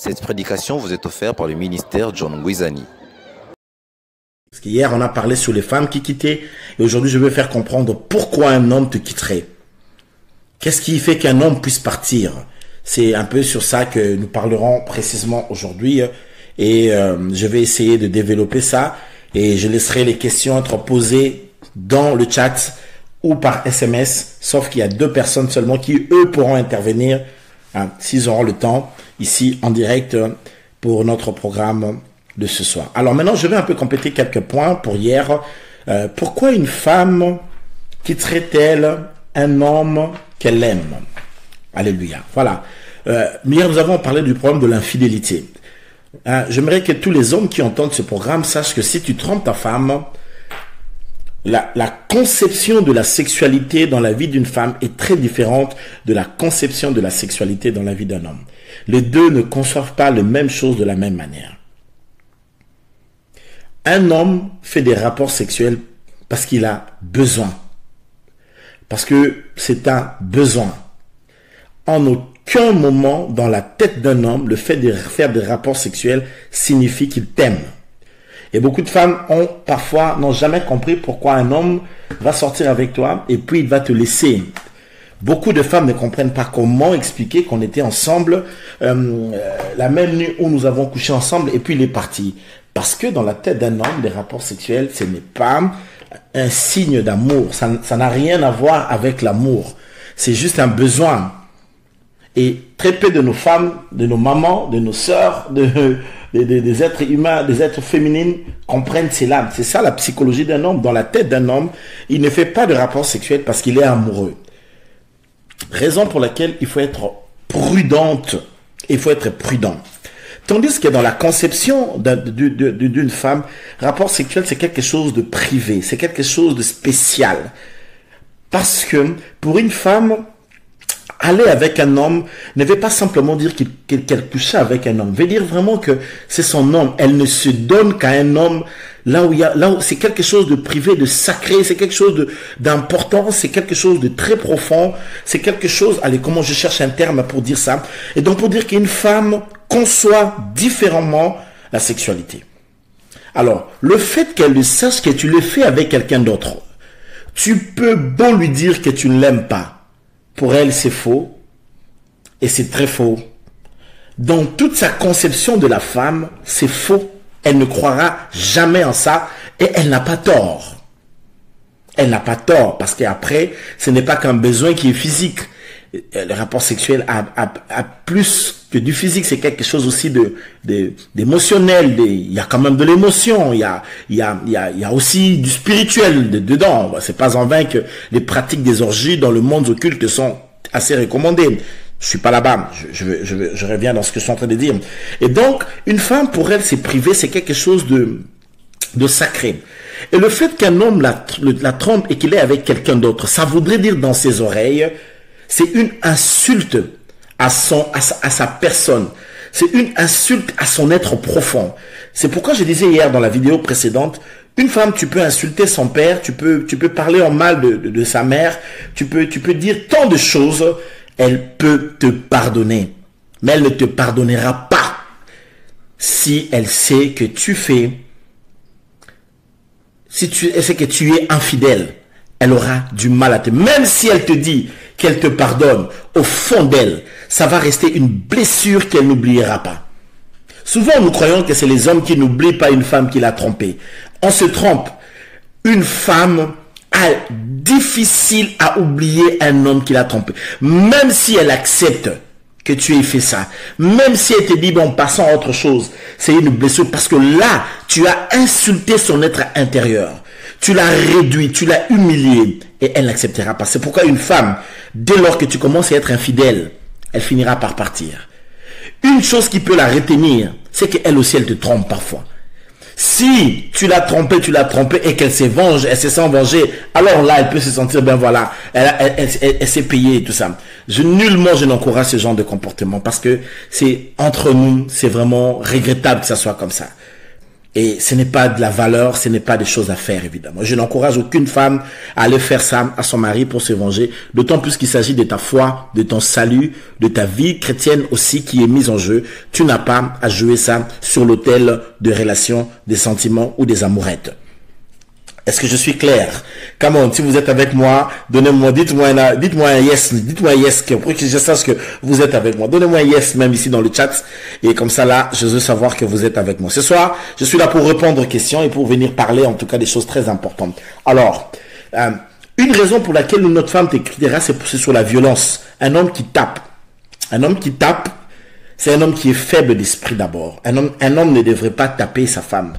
Cette prédication vous est offerte par le ministère John Ngouizani. Parce qu'hier, on a parlé sur les femmes qui quittaient. Et aujourd'hui, je veux faire comprendre pourquoi un homme te quitterait. Qu'est-ce qui fait qu'un homme puisse partir? C'est un peu sur ça que nous parlerons précisément aujourd'hui. Et je vais essayer de développer ça. Et je laisserai les questions être posées dans le chat ou par SMS. Sauf qu'il y a 2 personnes seulement qui, eux, pourront intervenir s'ils auront le temps ici en direct pour notre programme de ce soir. Alors maintenant, je vais un peu compléter quelques points pour hier. Pourquoi une femme quitterait-elle un homme qu'elle aime? Alléluia. Voilà. Hier, nous avons parlé du problème de l'infidélité. J'aimerais que tous les hommes qui entendent ce programme sachent que si tu trompes ta femme, la conception de la sexualité dans la vie d'une femme est très différente de la conception de la sexualité dans la vie d'un homme. Les deux ne conçoivent pas les mêmes choses de la même manière. Un homme fait des rapports sexuels parce qu'il a besoin. Parce que c'est un besoin. En aucun moment dans la tête d'un homme, le fait de faire des rapports sexuels signifie qu'il t'aime. Et beaucoup de femmes n'ont jamais compris pourquoi un homme va sortir avec toi et puis il va te laisser. Beaucoup de femmes ne comprennent pas comment expliquer qu'on était ensemble la même nuit où nous avons couché ensemble et puis il est parti. Parce que dans la tête d'un homme, les rapports sexuels, ce n'est pas un signe d'amour. Ça n'a rien à voir avec l'amour. C'est juste un besoin. Et très peu de nos femmes, de nos mamans, de nos sœurs, des êtres humains, des êtres féminines comprennent cela. C'est ça la psychologie d'un homme. Dans la tête d'un homme, il ne fait pas de rapport sexuel parce qu'il est amoureux. Raison pour laquelle il faut être prudente. Il faut être prudent. Tandis que dans la conception d'une femme, rapport sexuel, c'est quelque chose de privé. C'est quelque chose de spécial. Parce que pour une femme, aller avec un homme ne veut pas simplement dire qu'elle couche avec un homme. Veut dire vraiment que c'est son homme. Elle ne se donne qu'à un homme là où c'est quelque chose de privé, de sacré, c'est quelque chose d'important, c'est quelque chose de très profond, c'est quelque chose, allez, comment je cherche un terme pour dire ça. Et donc pour dire qu'une femme conçoit différemment la sexualité. Alors, le fait qu'elle sache que tu le fais avec quelqu'un d'autre, tu peux beau lui dire que tu ne l'aimes pas. Pour elle, c'est faux. Et c'est très faux. Dans toute sa conception de la femme, c'est faux. Elle ne croira jamais en ça. Et elle n'a pas tort. Elle n'a pas tort. Parce qu'après, ce n'est pas qu'un besoin qui est physique. Le rapport sexuel a plus que du physique. C'est quelque chose aussi d'émotionnel. Il y a quand même de l'émotion. Il y a aussi du spirituel dedans. C'est pas en vain que les pratiques des orgies dans le monde occulte sont assez recommandées. Je suis pas là-bas. Je reviens dans ce que je suis en train de dire. Et donc, une femme, pour elle, c'est privé. C'est quelque chose de sacré. Et le fait qu'un homme la trompe et qu'il est avec quelqu'un d'autre, ça voudrait dire dans ses oreilles, c'est une insulte à sa personne. C'est une insulte à son être profond. C'est pourquoi je disais hier dans la vidéo précédente, une femme, tu peux insulter son père, tu peux parler en mal de sa mère, tu peux dire tant de choses, elle peut te pardonner. Mais elle ne te pardonnera pas si elle sait que tu sait que tu es infidèle. Elle aura du mal à te... Même si elle te dit qu'elle te pardonne, au fond d'elle, ça va rester une blessure qu'elle n'oubliera pas. Souvent, nous croyons que c'est les hommes qui n'oublient pas une femme qui l'a trompée. On se trompe. Une femme a difficile à oublier un homme qui l'a trompée. Même si elle accepte que tu aies fait ça. Même si elle te dit, bon, passons à autre chose. C'est une blessure parce que là, tu as insulté son être intérieur. Tu l'as réduit, tu l'as humilié et elle n'acceptera pas. C'est pourquoi une femme, dès lors que tu commences à être infidèle, elle finira par partir. Une chose qui peut la retenir, c'est qu'elle aussi, elle te trompe parfois. Si tu l'as trompée et qu'elle se venge, elle se sent vengée, alors là, elle peut se sentir, ben voilà, elle s'est payée et tout ça. Nullement, je n'encourage ce genre de comportement parce que c'est entre nous, c'est vraiment regrettable que ça soit comme ça. Et ce n'est pas de la valeur, ce n'est pas des choses à faire, évidemment. Je n'encourage aucune femme à aller faire ça à son mari pour se venger, d'autant plus qu'il s'agit de ta foi, de ton salut, de ta vie chrétienne aussi qui est mise en jeu. Tu n'as pas à jouer ça sur l'autel de relations, des sentiments ou des amourettes. Est-ce que je suis clair? Come on, si vous êtes avec moi, donnez-moi, dites-moi un yes, pour que je sache que vous êtes avec moi. Donnez-moi un yes même ici dans le chat, et comme ça là, je veux savoir que vous êtes avec moi. Ce soir, je suis là pour répondre aux questions et pour venir parler en tout cas des choses très importantes. Alors, une raison pour laquelle notre femme t'écrira, c'est sur la violence. Un homme qui tape, c'est un homme qui est faible d'esprit d'abord. Un homme ne devrait pas taper sa femme.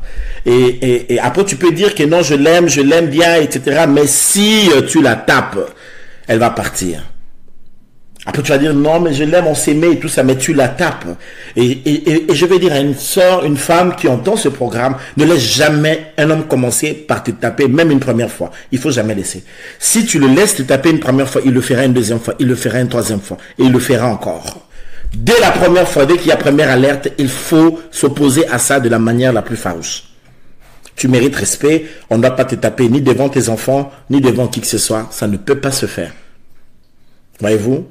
Et après, tu peux dire que non, je l'aime bien, etc. Mais si tu la tapes, elle va partir. Après, tu vas dire non, mais je l'aime, on s'aimait et tout ça, mais tu la tapes. Et je vais dire à une sœur, une femme qui entend ce programme, ne laisse jamais un homme commencer par te taper, même une première fois. Il faut jamais laisser. Si tu le laisses te taper une première fois, il le fera une deuxième fois, il le fera une troisième fois, et il le fera encore. Dès la première fois, dès qu'il y a première alerte, il faut s'opposer à ça de la manière la plus farouche. Tu mérites respect, on ne doit pas te taper ni devant tes enfants, ni devant qui que ce soit. Ça ne peut pas se faire. Voyez-vous?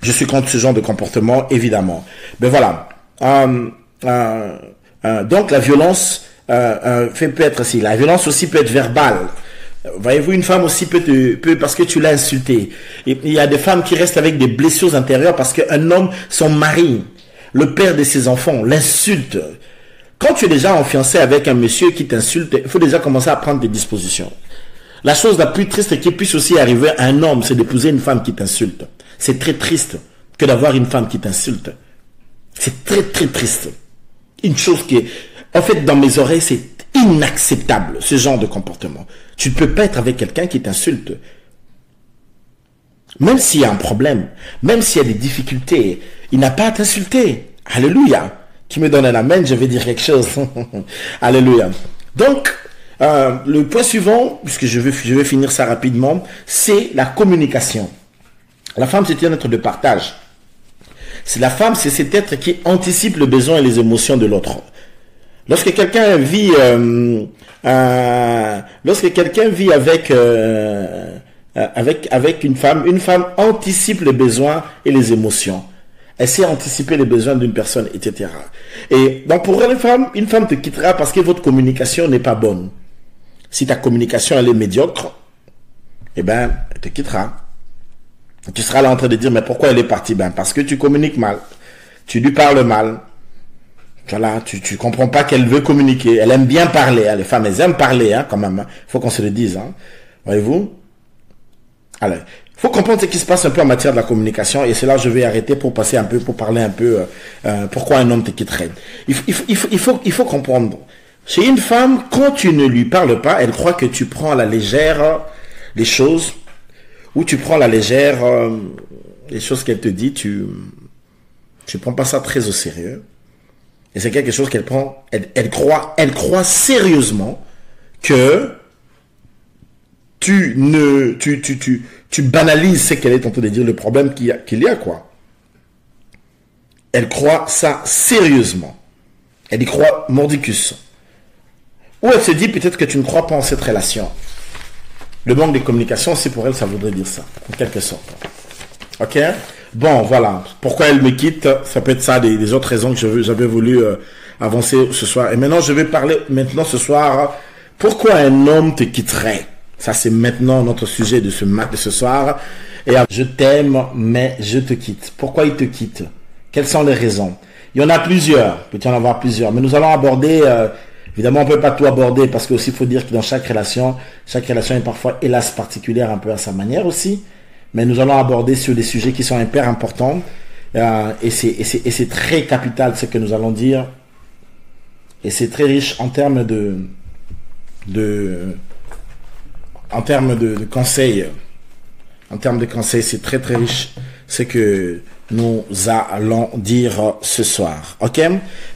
Je suis contre ce genre de comportement, évidemment. Mais voilà. Donc la violence peut être aussi. La violence aussi peut être verbale. Voyez-vous, une femme aussi peut parce que tu l'as insulté. Il y a des femmes qui restent avec des blessures intérieures parce qu'un homme, son mari, le père de ses enfants, l'insulte. Quand tu es déjà en fiancé avec un monsieur qui t'insulte, il faut déjà commencer à prendre des dispositions. La chose la plus triste qui puisse aussi arriver à un homme, c'est d'épouser une femme qui t'insulte. C'est très triste que d'avoir une femme qui t'insulte. C'est très très triste. Une chose qui est... En fait, dans mes oreilles, c'est inacceptable, ce genre de comportement. Tu ne peux pas être avec quelqu'un qui t'insulte. Même s'il y a un problème, même s'il y a des difficultés, il n'a pas à t'insulter. Alléluia. Qui me donne un amen, je vais dire quelque chose. Alléluia. Donc, le point suivant, puisque je vais finir ça rapidement, c'est la communication. La femme, c'est un être de partage. La femme, c'est cet être qui anticipe le besoin et les émotions de l'autre. Lorsque quelqu'un vit, avec une femme anticipe les besoins et les émotions. Elle sait anticiper les besoins d'une personne, etc. Et donc pour une femme te quittera parce que votre communication n'est pas bonne. Si ta communication elle est médiocre, eh ben, elle te quittera. Tu seras là en train de dire, mais pourquoi elle est partie? Ben, parce que tu communiques mal. Tu lui parles mal. Voilà, tu comprends pas qu'elle veut communiquer. Elle aime bien parler. Hein. Les femmes, elles aiment parler, hein, quand même. Il faut qu'on se le dise. Hein. Voyez-vous? Alors, il faut comprendre ce qui se passe un peu en matière de la communication. Et c'est là que je vais arrêter pour passer un peu, pour parler un peu pourquoi un homme te quitterait. Il faut comprendre. Chez une femme, quand tu ne lui parles pas, elle croit que tu prends à la légère les choses, ou tu prends à la légère les choses qu'elle te dit, tu prends pas ça très au sérieux. Et c'est quelque chose qu'elle prend, elle croit sérieusement que tu banalises ce qu'elle est en train de dire, le problème qu'il y a, quoi. Elle croit ça sérieusement. Elle y croit mordicus. Ou elle se dit peut-être que tu ne crois pas en cette relation. Le manque de communication, c'est pour elle, ça voudrait dire ça, en quelque sorte. Ok? Bon, voilà. Pourquoi elle me quitte? Ça peut être ça, des autres raisons que j'avais voulu avancer ce soir. Et maintenant, je vais parler ce soir, pourquoi un homme te quitterait? Ça, c'est maintenant notre sujet de ce soir. Et je t'aime, mais je te quitte. Pourquoi il te quitte? Quelles sont les raisons? Il y en a plusieurs. Il peut y en avoir plusieurs. Mais nous allons aborder... évidemment, on ne peut pas tout aborder parce que aussi, il faut dire que dans chaque relation est parfois, hélas, particulière un peu à sa manière aussi. Mais nous allons aborder sur des sujets qui sont hyper importants. Et c'est très capital ce que nous allons dire. Et c'est très riche en termes de conseils. En termes de conseils, c'est très très riche ce que nous allons dire ce soir. Ok?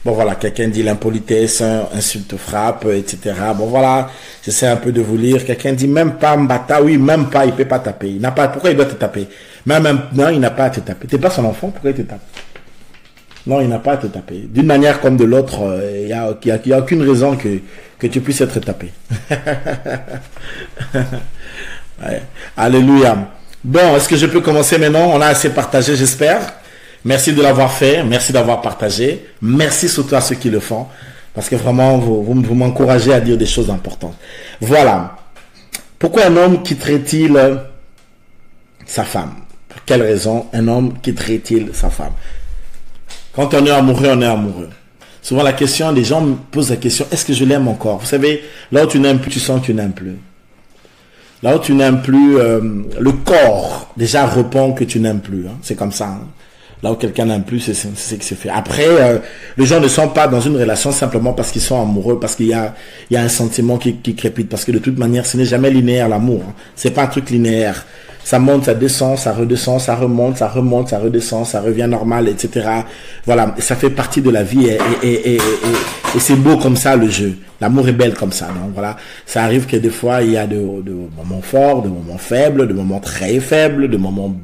Bon voilà, quelqu'un dit l'impolitesse, insulte, frappe, etc. Bon voilà, j'essaie un peu de vous lire. Quelqu'un dit même pas Mbata, oui, même pas, il peut pas taper. Il n'a pas, pourquoi il doit te taper? Même non, il n'a pas à te taper. T'es pas son enfant, pourquoi il te tape? Non, il n'a pas à te taper. D'une manière comme de l'autre, il n'y a aucune raison que tu puisses être tapé. Ouais. Alléluia. Bon, est-ce que je peux commencer maintenant? On a assez partagé, j'espère. Merci de l'avoir fait. Merci d'avoir partagé. Merci surtout à ceux qui le font. Parce que vraiment, vous m'encouragez à dire des choses importantes. Voilà. Pourquoi un homme quitterait-il sa femme? Pour quelle raison un homme quitterait-il sa femme? Quand on est amoureux, on est amoureux. Souvent la question, les gens me posent la question, est-ce que je l'aime encore? Vous savez, là où tu n'aimes plus, tu sens que tu n'aimes plus. Là où tu n'aimes plus, le corps déjà répond que tu n'aimes plus. Hein. C'est comme ça. Hein. Là où quelqu'un n'aime plus, c'est ce qui se fait. Après, les gens ne sont pas dans une relation simplement parce qu'ils sont amoureux, parce qu'il y a un sentiment qui crépite. Parce que de toute manière, ce n'est jamais linéaire l'amour. Hein. C'est pas un truc linéaire. Ça monte, ça descend, ça redescend, ça remonte, ça redescend, ça revient normal, etc. Voilà, ça fait partie de la vie et c'est beau comme ça le jeu. L'amour est belle comme ça. Donc voilà, ça arrive que des fois il y a de moments forts, de moments faibles, de moments très faibles, de moments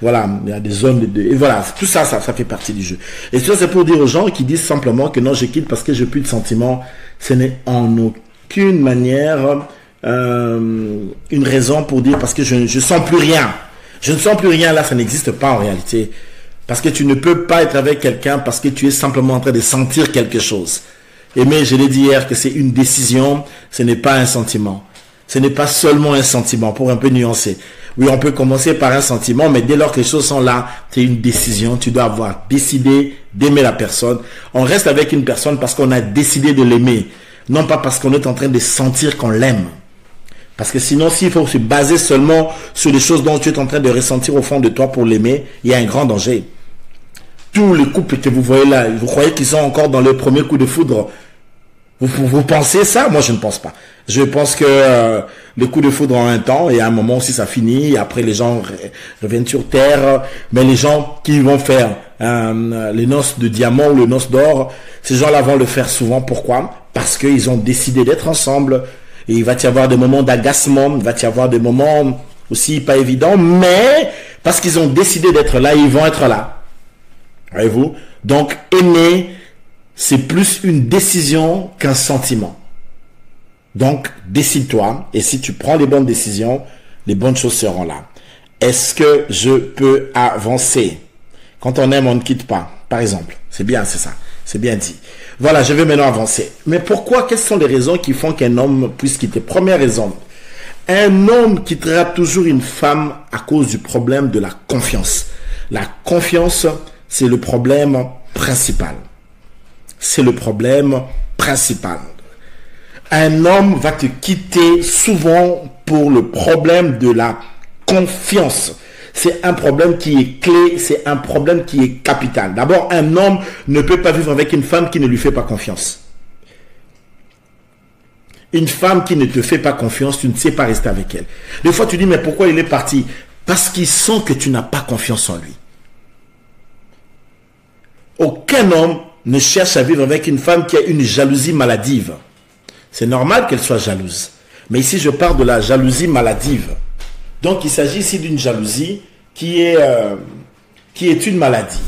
voilà, il y a des zones et voilà, tout ça, ça fait partie du jeu. Et ça c'est pour dire aux gens qui disent simplement que non, je quitte parce que j'ai plus de sentiments. Ce n'est en aucune manière une raison pour dire parce que je sens plus rien. Je ne sens plus rien là, ça n'existe pas en réalité. Parce que tu ne peux pas être avec quelqu'un parce que tu es simplement en train de sentir quelque chose. Mais je l'ai dit hier que c'est une décision, ce n'est pas un sentiment. Ce n'est pas seulement un sentiment, pour un peu nuancer. Oui, on peut commencer par un sentiment, mais dès lors que les choses sont là, c'est une décision. Tu dois avoir décidé d'aimer la personne. On reste avec une personne parce qu'on a décidé de l'aimer. Non pas parce qu'on est en train de sentir qu'on l'aime. Parce que sinon, s'il faut se baser seulement sur les choses dont tu es en train de ressentir au fond de toi pour l'aimer, il y a un grand danger. Tous les couples que vous voyez là, vous croyez qu'ils sont encore dans le premier coup de foudre? Vous pensez ça? Moi, je ne pense pas. Je pense que le coup de foudre en un temps, et à un moment aussi ça finit, et après les gens reviennent sur terre. Mais les gens qui vont faire les noces de diamant ou les noces d'or, ces gens-là vont le faire souvent. Pourquoi? Parce qu'ils ont décidé d'être ensemble. Et il va y avoir des moments d'agacement, il va y avoir des moments aussi pas évidents, mais parce qu'ils ont décidé d'être là, ils vont être là. Voyez-vous? Donc, aimer, c'est plus une décision qu'un sentiment. Donc, décide-toi, et si tu prends les bonnes décisions, les bonnes choses seront là. Est-ce que je peux avancer? Quand on aime, on ne quitte pas, par exemple. C'est bien, c'est ça. C'est bien dit. Voilà, je vais maintenant avancer. Mais pourquoi? Quelles sont les raisons qui font qu'un homme puisse quitter? Première raison, un homme quittera toujours une femme à cause du problème de la confiance. La confiance, c'est le problème principal. C'est le problème principal. Un homme va te quitter souvent pour le problème de la confiance. C'est un problème qui est clé, c'est un problème qui est capital. D'abord, un homme ne peut pas vivre avec une femme qui ne lui fait pas confiance. Une femme qui ne te fait pas confiance, tu ne sais pas rester avec elle. Des fois, tu dis, mais pourquoi il est parti? Parce qu'il sent que tu n'as pas confiance en lui. Aucun homme ne cherche à vivre avec une femme qui a une jalousie maladive. C'est normal qu'elle soit jalouse. Mais ici, je parle de la jalousie maladive. Donc, il s'agit ici d'une jalousie qui est une maladie.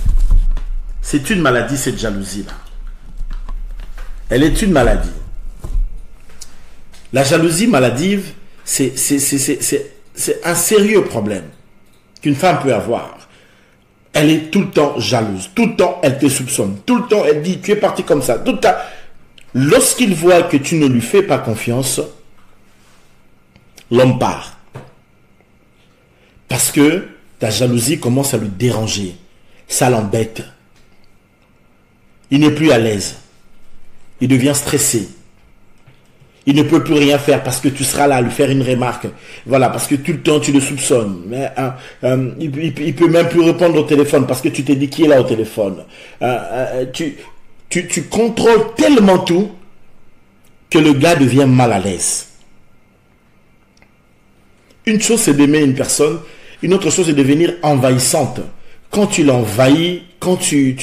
C'est une maladie, cette jalousie-là. Elle est une maladie. La jalousie maladive, c'est un sérieux problème qu'une femme peut avoir. Elle est tout le temps jalouse. Tout le temps, elle te soupçonne. Tout le temps, elle dit, tu es parti comme ça. Tout le temps. Lorsqu'il voit que tu ne lui fais pas confiance, l'homme part. Parce que ta jalousie commence à lui déranger. Ça l'embête. Il n'est plus à l'aise. Il devient stressé. Il ne peut plus rien faire parce que tu seras là à lui faire une remarque. Voilà, parce que tout le temps tu le soupçonnes. Mais, il peut même plus répondre au téléphone parce que tu t'es dit qui est là au téléphone. Tu contrôles tellement tout que le gars devient mal à l'aise. Une chose c'est d'aimer une personne, une autre chose c'est de devenir envahissante. Quand tu l'envahis, quand tu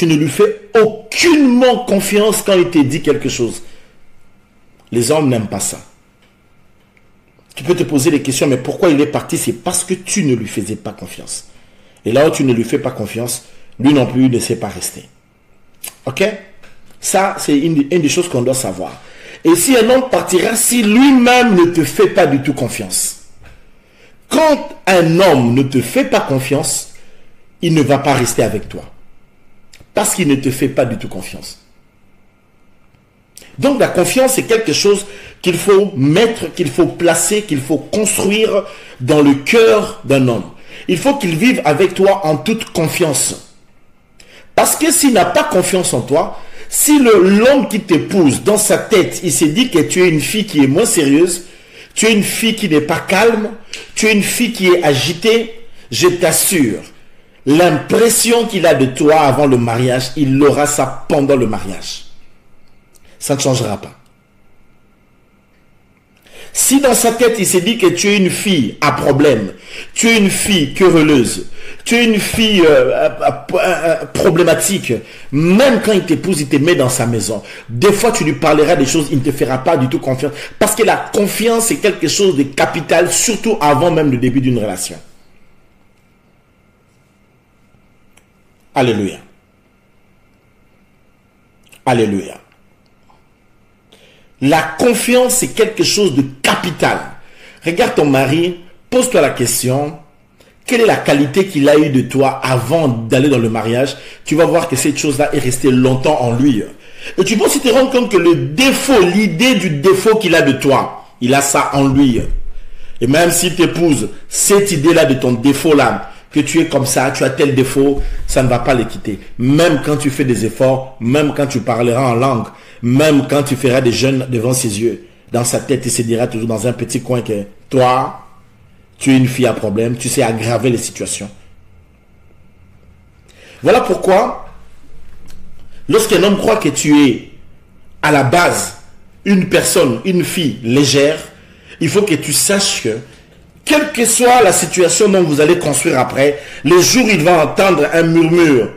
ne lui fais aucunement confiance quand il te dit quelque chose. Les hommes n'aiment pas ça. Tu peux te poser des questions, mais pourquoi il est parti? C'est parce que tu ne lui faisais pas confiance. Et là où tu ne lui fais pas confiance, lui non plus ne sait pas rester. Ok? Ça, c'est une des choses qu'on doit savoir. Et si un homme partira, si lui-même ne te fait pas du tout confiance. Quand un homme ne te fait pas confiance, il ne va pas rester avec toi. Parce qu'il ne te fait pas du tout confiance. Donc la confiance, c'est quelque chose qu'il faut mettre, qu'il faut placer, qu'il faut construire dans le cœur d'un homme. Il faut qu'il vive avec toi en toute confiance. Parce que s'il n'a pas confiance en toi, si l'homme qui t'épouse, dans sa tête, il s'est dit que tu es une fille qui est moins sérieuse, tu es une fille qui n'est pas calme, tu es une fille qui est agitée, je t'assure, l'impression qu'il a de toi avant le mariage, il aura ça pendant le mariage. Ça ne changera pas. Si dans sa tête, il s'est dit que tu es une fille à problème, tu es une fille querelleuse, tu es une fille problématique, même quand il t'épouse, il te met dans sa maison. Des fois, tu lui parleras des choses, il ne te fera pas du tout confiance. Parce que la confiance, c'est quelque chose de capital, surtout avant même le début d'une relation. Alléluia. Alléluia. La confiance, c'est quelque chose de capital. Regarde ton mari, pose-toi la question, quelle est la qualité qu'il a eue de toi avant d'aller dans le mariage? Tu vas voir que cette chose-là est restée longtemps en lui. Et tu peux aussi te rendre compte que le défaut, l'idée du défaut qu'il a de toi, il a ça en lui. Et même s'il t'épouse, cette idée-là de ton défaut-là, que tu es comme ça, tu as tel défaut, ça ne va pas le quitter. Même quand tu fais des efforts, même quand tu parleras en langue, même quand tu feras des jeûnes devant ses yeux, dans sa tête, il se dira toujours dans un petit coin que toi, tu es une fille à problème, tu sais aggraver les situations. Voilà pourquoi, lorsqu'un homme croit que tu es à la base une personne, une fille légère, il faut que tu saches que quelle que soit la situation dont vous allez construire après, le jour où il va entendre un murmure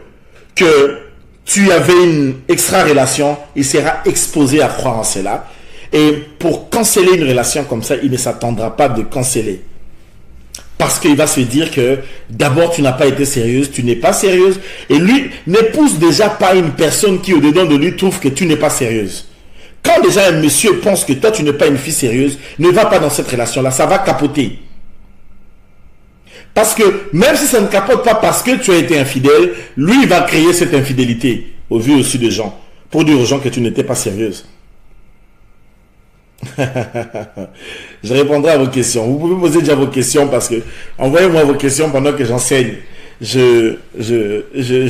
que tu avais une extra-relation, il sera exposé à croire en cela. Et pour canceller une relation comme ça, il ne s'attendra pas de canceller. Parce qu'il va se dire que d'abord tu n'as pas été sérieuse, tu n'es pas sérieuse. Et lui n'épouse déjà pas une personne qui au-dedans de lui trouve que tu n'es pas sérieuse. Quand déjà un monsieur pense que toi tu n'es pas une fille sérieuse, ne va pas dans cette relation-là, ça va capoter. Parce que même si ça ne capote pas parce que tu as été infidèle, lui il va créer cette infidélité au vu aussi des gens, pour dire aux gens que tu n'étais pas sérieuse. Je répondrai à vos questions. Vous pouvez poser déjà vos questions parce que envoyez-moi vos questions pendant que j'enseigne. Je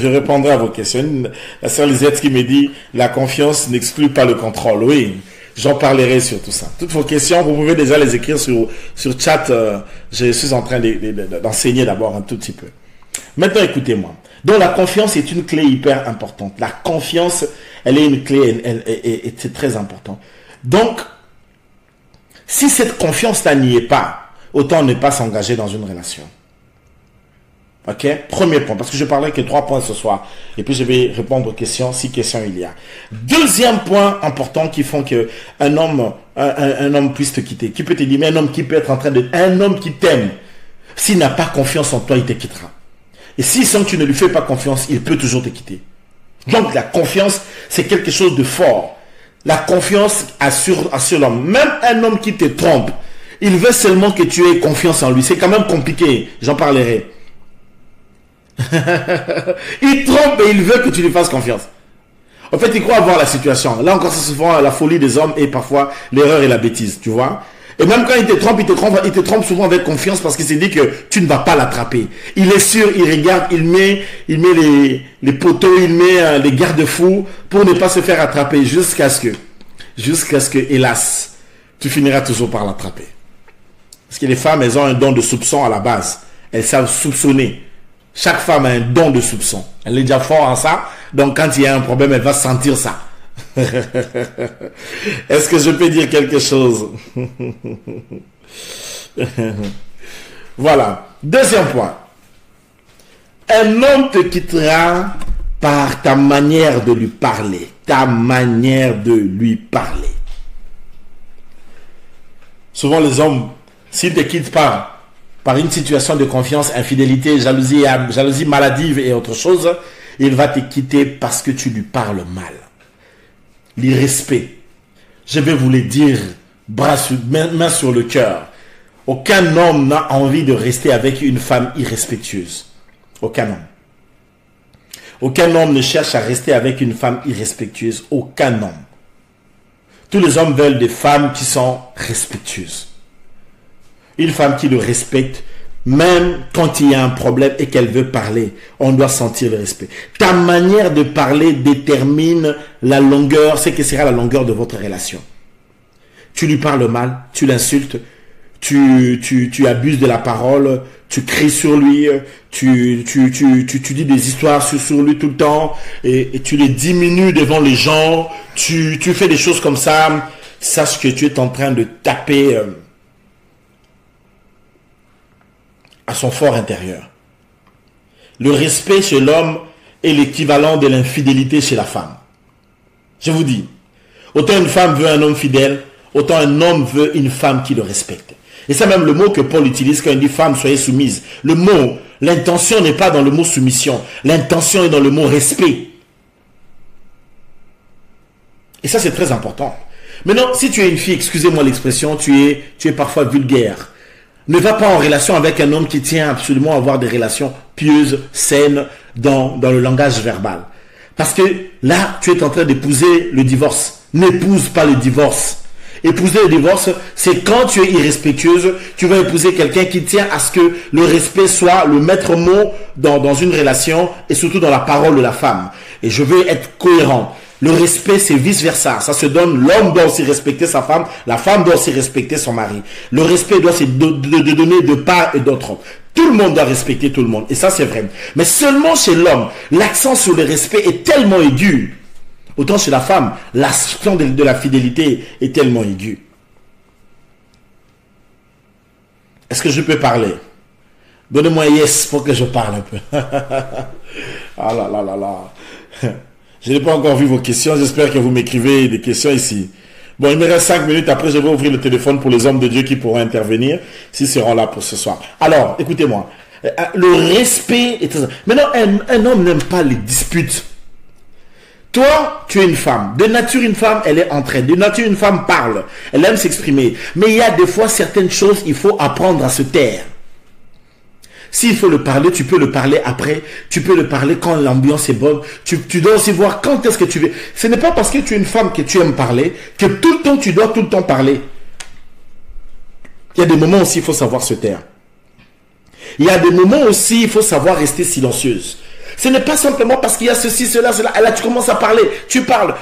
répondrai à vos questions. La sœur Lisette qui me dit la confiance n'exclut pas le contrôle. Oui, j'en parlerai sur tout ça. Toutes vos questions, vous pouvez déjà les écrire sur chat. Je suis en train d'enseigner d'abord un tout petit peu. Maintenant, écoutez-moi. Donc la confiance est une clé hyper importante. La confiance, elle est une clé, c'est très important. Donc, si cette confiance-là n'y est pas, autant ne pas s'engager dans une relation. Ok? Premier point, parce que je parlerai que 3 points ce soir. Et puis je vais répondre aux questions, si questions il y a. Deuxième point important qui font que un homme puisse te quitter. Qui peut te dire, mais un homme qui peut être en train de... Un homme qui t'aime, s'il n'a pas confiance en toi, il te quittera. Et s'il sent que tu ne lui fais pas confiance, il peut toujours te quitter. Donc la confiance, c'est quelque chose de fort. La confiance assure l'homme. Même un homme qui te trompe, il veut seulement que tu aies confiance en lui. C'est quand même compliqué, j'en parlerai. Il trompe et il veut que tu lui fasses confiance. En fait, il croit avoir la situation. Là encore, c'est souvent la folie des hommes et parfois l'erreur et la bêtise, tu vois. Et même quand il te trompe souvent avec confiance parce qu'il s'est dit que tu ne vas pas l'attraper. Il est sûr, il regarde, il met les poteaux, il met les garde-fous pour ne pas se faire attraper jusqu'à ce que, hélas, tu finiras toujours par l'attraper. Parce que les femmes, elles ont un don de soupçon à la base. Elles savent soupçonner. Chaque femme a un don de soupçon. Elle est déjà forte en ça. Donc quand il y a un problème, elle va sentir ça. Est-ce que je peux dire quelque chose? Voilà. Deuxième point. Un homme te quittera par ta manière de lui parler. Ta manière de lui parler. Souvent les hommes, s'ils ne te quittent pas par une situation de confiance, infidélité, jalousie maladive et autre chose, il va te quitter parce que tu lui parles mal. L'irrespect. Je vais vous le dire, main sur le cœur. Aucun homme n'a envie de rester avec une femme irrespectueuse. Aucun homme. Aucun homme ne cherche à rester avec une femme irrespectueuse. Aucun homme. Tous les hommes veulent des femmes qui sont respectueuses. Une femme qui le respecte, même quand il y a un problème et qu'elle veut parler, on doit sentir le respect. Ta manière de parler détermine la longueur, ce que sera la longueur de votre relation. Tu lui parles mal, tu l'insultes, tu abuses de la parole, tu cries sur lui, tu dis des histoires sur lui tout le temps, et tu les diminues devant les gens, tu fais des choses comme ça, sache que tu es en train de taper à son fort intérieur. Le respect chez l'homme est l'équivalent de l'infidélité chez la femme. Je vous dis, autant une femme veut un homme fidèle, autant un homme veut une femme qui le respecte. Et c'est même le mot que Paul utilise quand il dit femme, soyez soumise. Le mot, l'intention n'est pas dans le mot soumission. L'intention est dans le mot respect. Et ça, c'est très important. Maintenant, si tu es une fille, excusez-moi l'expression, tu es parfois vulgaire. Ne va pas en relation avec un homme qui tient absolument à avoir des relations pieuses, saines, dans le langage verbal. Parce que là, tu es en train d'épouser le divorce. N'épouse pas le divorce. Épouser le divorce, c'est quand tu es irrespectueuse, tu vas épouser quelqu'un qui tient à ce que le respect soit le maître mot dans une relation et surtout dans la parole de la femme. Et je veux être cohérent. Le respect, c'est vice-versa. Ça se donne, l'homme doit aussi respecter sa femme, la femme doit aussi respecter son mari. Le respect doit se donner de part et d'autre. Tout le monde doit respecter tout le monde. Et ça, c'est vrai. Mais seulement chez l'homme, l'accent sur le respect est tellement aigu. Autant chez la femme, l'accent de la fidélité est tellement aigu. Est-ce que je peux parler? Donnez-moi yes pour que je parle un peu. Ah là là là là. Je n'ai pas encore vu vos questions. J'espère que vous m'écrivez des questions ici. Bon, il me reste 5 minutes. Après, je vais ouvrir le téléphone pour les hommes de Dieu qui pourront intervenir, s'ils seront là pour ce soir. Alors, écoutez-moi. Le respect est très... Maintenant, un homme n'aime pas les disputes. Toi, tu es une femme. De nature, une femme, elle est entraînée. De nature, une femme parle. Elle aime s'exprimer. Mais il y a des fois certaines choses, il faut apprendre à se taire. S'il faut le parler, tu peux le parler après. Tu peux le parler quand l'ambiance est bonne. Tu dois aussi voir quand est-ce que tu veux. Ce n'est pas parce que tu es une femme que tu aimes parler que tout le temps, tu dois tout le temps parler. Il y a des moments aussi, il faut savoir se taire. Il y a des moments aussi, il faut savoir rester silencieuse. Ce n'est pas simplement parce qu'il y a ceci, cela, cela. Là, tu commences à parler. Tu parles.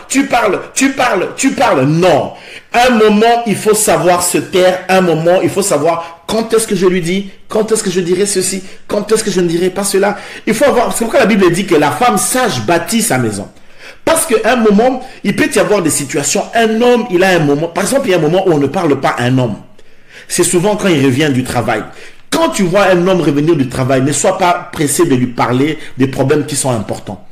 Non. Un moment, il faut savoir se taire. Un moment, il faut savoir quand est-ce que je lui dis, quand est-ce que je dirai ceci, quand est-ce que je ne dirai pas cela. Il faut avoir, c'est pourquoi la Bible dit que la femme sage bâtit sa maison. Parce qu'à un moment, il peut y avoir des situations. Un homme, il a un moment. Par exemple, il y a un moment où on ne parle pas à un homme. C'est souvent quand il revient du travail. Quand tu vois un homme revenir du travail, ne sois pas pressé de lui parler des problèmes qui sont importants.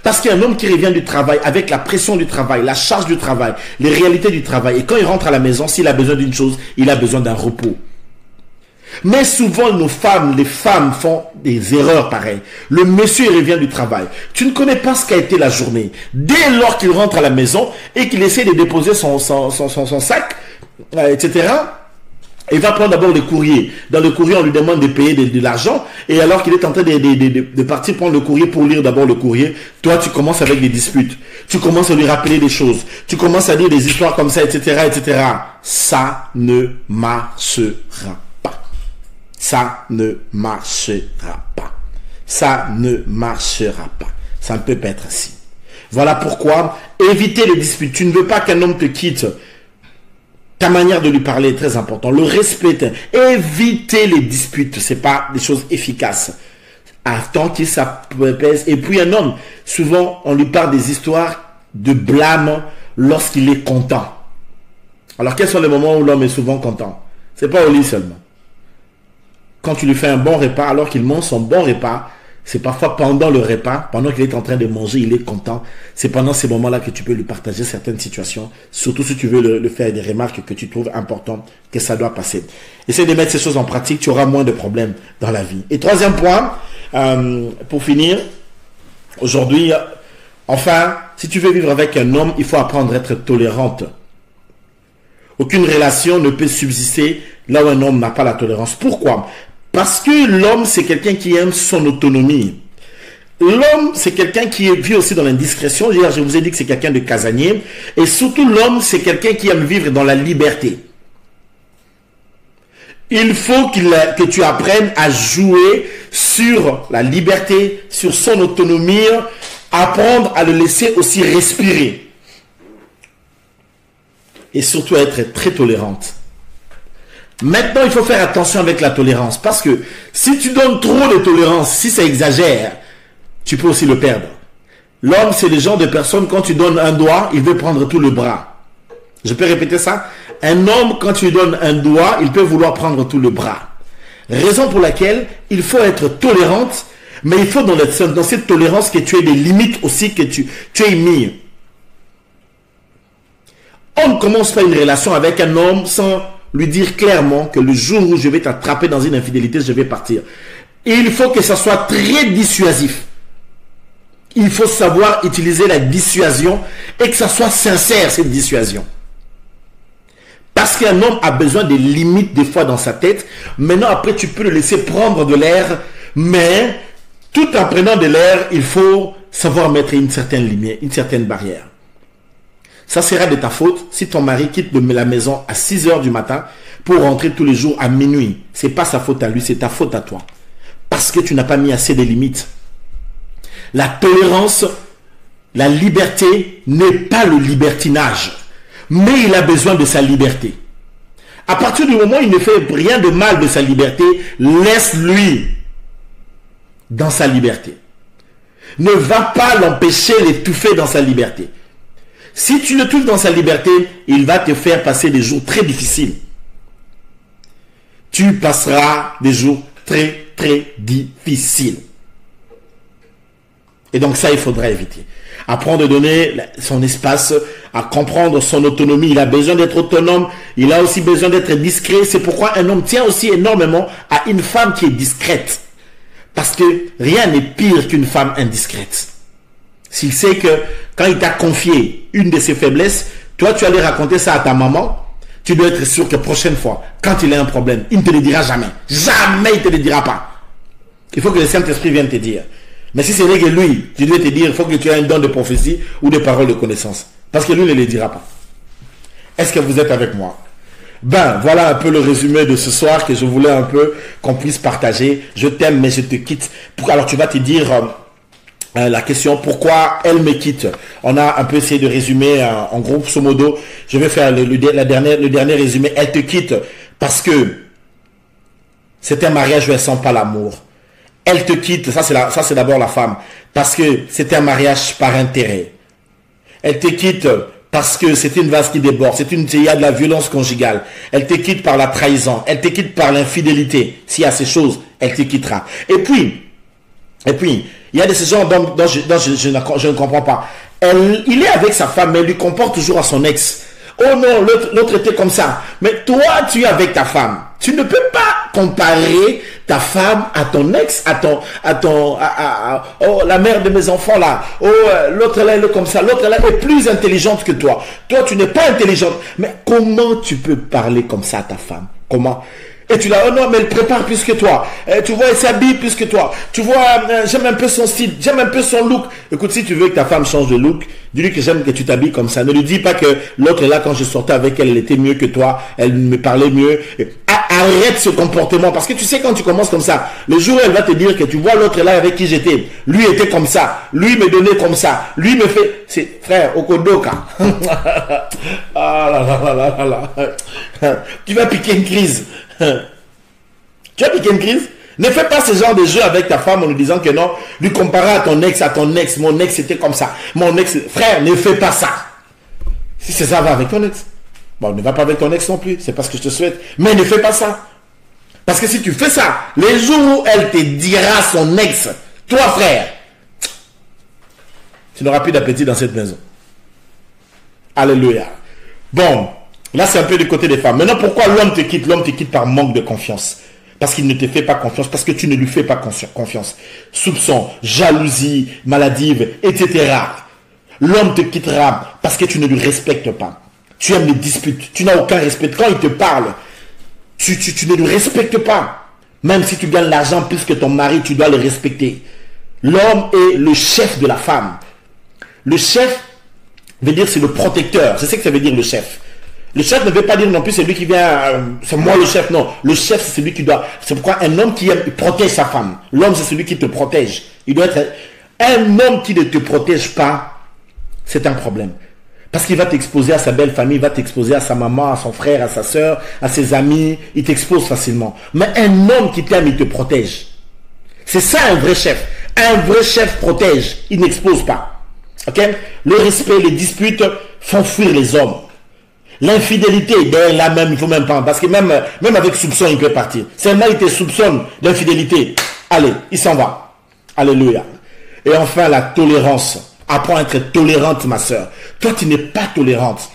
Parce qu'il y a un homme qui revient du travail avec la pression du travail, la charge du travail, les réalités du travail. Et quand il rentre à la maison, s'il a besoin d'une chose, il a besoin d'un repos. Mais souvent, les femmes font des erreurs pareilles. Le monsieur il revient du travail. Tu ne connais pas ce qu'a été la journée. Dès lors qu'il rentre à la maison et qu'il essaie de déposer son sac, etc., il va prendre d'abord le courrier. Dans le courrier, on lui demande de payer de l'argent. Et alors qu'il est en train de partir prendre le courrier pour lire d'abord le courrier, toi, tu commences avec des disputes. Tu commences à lui rappeler des choses. Tu commences à dire des histoires comme ça, etc., etc. Ça ne marchera pas. Ça ne marchera pas. Ça ne marchera pas. Ça ne peut pas être ainsi. Voilà pourquoi, évitez les disputes. Tu ne veux pas qu'un homme te quitte. Ta manière de lui parler est très importante. Le respect, éviter les disputes, ce n'est pas des choses efficaces. Attends qu'il s'apaise. Et puis un homme, souvent, on lui parle des histoires de blâme lorsqu'il est content. Alors, quels sont les moments où l'homme est souvent content? Ce n'est pas au lit seulement. Quand tu lui fais un bon repas, alors qu'il mange son bon repas, C'est parfois pendant le repas, pendant qu'il est en train de manger, il est content. C'est pendant ces moments-là que tu peux lui partager certaines situations, surtout si tu veux le faire des remarques que tu trouves importantes, que ça doit passer. Essaye de mettre ces choses en pratique, tu auras moins de problèmes dans la vie. Et troisième point, pour finir, aujourd'hui, enfin, si tu veux vivre avec un homme, il faut apprendre à être tolérante. Aucune relation ne peut subsister là où un homme n'a pas la tolérance. Pourquoi? Parce que l'homme, c'est quelqu'un qui aime son autonomie. L'homme, c'est quelqu'un qui vit aussi dans l'indiscrétion. Je vous ai dit que c'est quelqu'un de casanier. Et surtout, l'homme, c'est quelqu'un qui aime vivre dans la liberté. Il faut que tu apprennes à jouer sur la liberté, sur son autonomie, apprendre à le laisser aussi respirer. Et surtout, être très tolérante. Maintenant, il faut faire attention avec la tolérance. Parce que si tu donnes trop de tolérance, si ça exagère, tu peux aussi le perdre. L'homme, c'est le genre de personne, quand tu donnes un doigt, il veut prendre tout le bras. Je peux répéter ça? Un homme, quand tu lui donnes un doigt, il peut vouloir prendre tout le bras. Raison pour laquelle il faut être tolérante, mais il faut dans cette tolérance que tu aies des limites aussi que tu aies mis. On ne commence pas une relation avec un homme sans lui dire clairement que le jour où je vais t'attraper dans une infidélité, je vais partir. Et il faut que ça soit très dissuasif. Il faut savoir utiliser la dissuasion et que ça soit sincère, cette dissuasion. Parce qu'un homme a besoin des limites des fois dans sa tête. Maintenant, après, tu peux le laisser prendre de l'air, mais tout en prenant de l'air, il faut savoir mettre une certaine limite, une certaine barrière. Ça sera de ta faute si ton mari quitte la maison à 6 heures du matin pour rentrer tous les jours à minuit. Ce n'est pas sa faute à lui, c'est ta faute à toi. Parce que tu n'as pas mis assez de limites. La tolérance, la liberté n'est pas le libertinage. Mais il a besoin de sa liberté. À partir du moment où il ne fait rien de mal de sa liberté, laisse-lui dans sa liberté. Ne va pas l'empêcher d'étouffer dans sa liberté. Si tu le touches dans sa liberté, il va te faire passer des jours très difficiles. Tu passeras des jours très, très difficiles. Et donc ça, il faudra éviter. Apprendre à donner son espace, à comprendre son autonomie. Il a besoin d'être autonome. Il a aussi besoin d'être discret. C'est pourquoi un homme tient aussi énormément à une femme qui est discrète. Parce que rien n'est pire qu'une femme indiscrète. S'il sait que quand il t'a confié une de ses faiblesses, toi tu allais raconter ça à ta maman, tu dois être sûr que prochaine fois, quand il a un problème, il ne te le dira jamais. Jamais il ne te le dira pas. Il faut que le Saint-Esprit vienne te dire. Mais si c'est vrai que lui, tu dois te dire, il faut que tu aies un don de prophétie ou de paroles de connaissance. Parce que lui ne le dira pas. Est-ce que vous êtes avec moi? Ben, voilà un peu le résumé de ce soir que je voulais un peu qu'on puisse partager. Je t'aime, mais je te quitte. Alors tu vas te dire la question, pourquoi elle me quitte? On a un peu essayé de résumer en grosso modo. Je vais faire le dernier résumé. Elle te quitte parce que c'est un mariage où elle sent pas l'amour. Elle te quitte, ça c'est d'abord la femme, parce que c'est un mariage par intérêt. Elle te quitte parce que c'est une vase qui déborde, il y a de la violence conjugale. Elle te quitte par la trahison, elle te quitte par l'infidélité. S'il y a ces choses, elle te quittera. Et puis, il y a de ces gens dont je ne comprends pas. Il est avec sa femme, mais elle lui comporte toujours à son ex. Oh non, l'autre était comme ça. Mais toi, tu es avec ta femme. Tu ne peux pas comparer ta femme à ton ex, oh, la mère de mes enfants là. Oh, l'autre là, elle est comme ça. L'autre là est plus intelligente que toi. Toi, tu n'es pas intelligente. Mais comment tu peux parler comme ça à ta femme? Comment? Et tu l'as, oh non, mais elle prépare plus que toi. Tu vois, elle s'habille plus que toi. Tu vois, j'aime un peu son style, j'aime un peu son look. Écoute, si tu veux que ta femme change de look, dis-lui que j'aime que tu t'habilles comme ça. Ne lui dis pas que l'autre là, quand je sortais avec elle, elle était mieux que toi, elle me parlait mieux. Arrête ce comportement, parce que tu sais, quand tu commences comme ça, le jour où elle va te dire que tu vois l'autre là avec qui j'étais, lui était comme ça, lui me donnait comme ça, lui me fait, c'est frère, Okodoka. Ah là là là là là. Tu vas piquer une crise. Tu as piqué une crise? Ne fais pas ce genre de jeu avec ta femme en lui disant que non, lui comparer à ton ex, mon ex c'était comme ça, mon ex, frère, ne fais pas ça. Si c'est ça, va avec ton ex. Bon, ne va pas avec ton ex non plus, c'est pas ce que je te souhaite, mais ne fais pas ça. Parce que si tu fais ça, les jours où elle te dira son ex, Toi, frère, tu n'auras plus d'appétit dans cette maison. Alléluia. Bon, là c'est un peu du côté des femmes. Maintenant, pourquoi l'homme te quitte? L'homme te quitte par manque de confiance. Parce qu'il ne te fait pas confiance, parce que tu ne lui fais pas confiance. Soupçon, jalousie, maladive, etc. L'homme te quittera parce que tu ne lui respectes pas. Tu aimes les disputes, tu n'as aucun respect. Quand il te parle, tu ne lui respectes pas. Même si tu gagnes l'argent plus que ton mari, tu dois le respecter. L'homme est le chef de la femme. Le chef veut dire c'est le protecteur. C'est ce que ça veut dire le chef. Le chef ne veut pas dire non plus c'est lui qui vient, c'est moi le chef, non. Le chef c'est celui qui doit, c'est pourquoi un homme qui aime, il protège sa femme. L'homme c'est celui qui te protège. Il doit être, un homme qui ne te protège pas, c'est un problème. Parce qu'il va t'exposer à sa belle famille, il va t'exposer à sa maman, à son frère, à sa soeur, à ses amis, il t'expose facilement. Mais un homme qui t'aime, il te protège. C'est ça un vrai chef. Un vrai chef protège, il n'expose pas. Ok? Le respect, les disputes font fuir les hommes. L'infidélité, ben là même, il faut même pas, parce que même avec soupçon, il peut partir. Seulement, il te soupçonne d'infidélité. Allez, il s'en va. Alléluia. Et enfin, la tolérance. Apprends à être tolérante, ma soeur. Toi, tu n'es pas tolérante.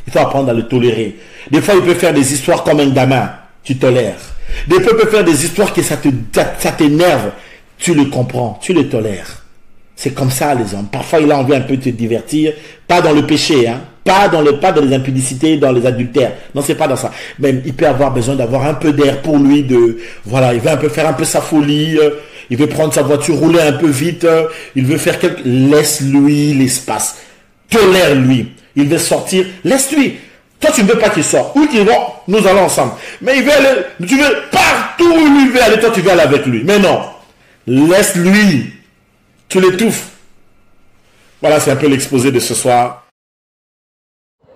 Il faut apprendre à le tolérer. Des fois, il peut faire des histoires comme un gamin. Tu tolères. Des fois, il peut faire des histoires que ça t'énerve. Tu le comprends. Tu le tolères. C'est comme ça, les hommes. Parfois, il a envie un peu de te divertir. Pas dans le péché, hein. Pas dans les impudicités, dans les adultères. Non, c'est pas dans ça. Même, il peut avoir besoin d'avoir un peu d'air pour lui. Voilà, il veut un peu faire un peu sa folie. Il veut prendre sa voiture, rouler un peu vite. Il veut faire quelque... Laisse-lui l'espace. Tolère-lui. Il veut sortir. Laisse-lui. Toi, tu ne veux pas qu'il sorte. Où qu'il va, nous allons ensemble. Mais il veut aller... Tu veux partout où il veut aller. Toi, tu veux aller avec lui. Mais non. Laisse-lui. Tu l'étouffes. Voilà, c'est un peu l'exposé de ce soir.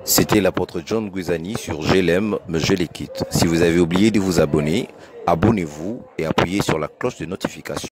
C'était l'apôtre John Guisani sur Je l'aime, mais je les quitte. Si vous avez oublié de vous abonner, abonnez-vous et appuyez sur la cloche de notification.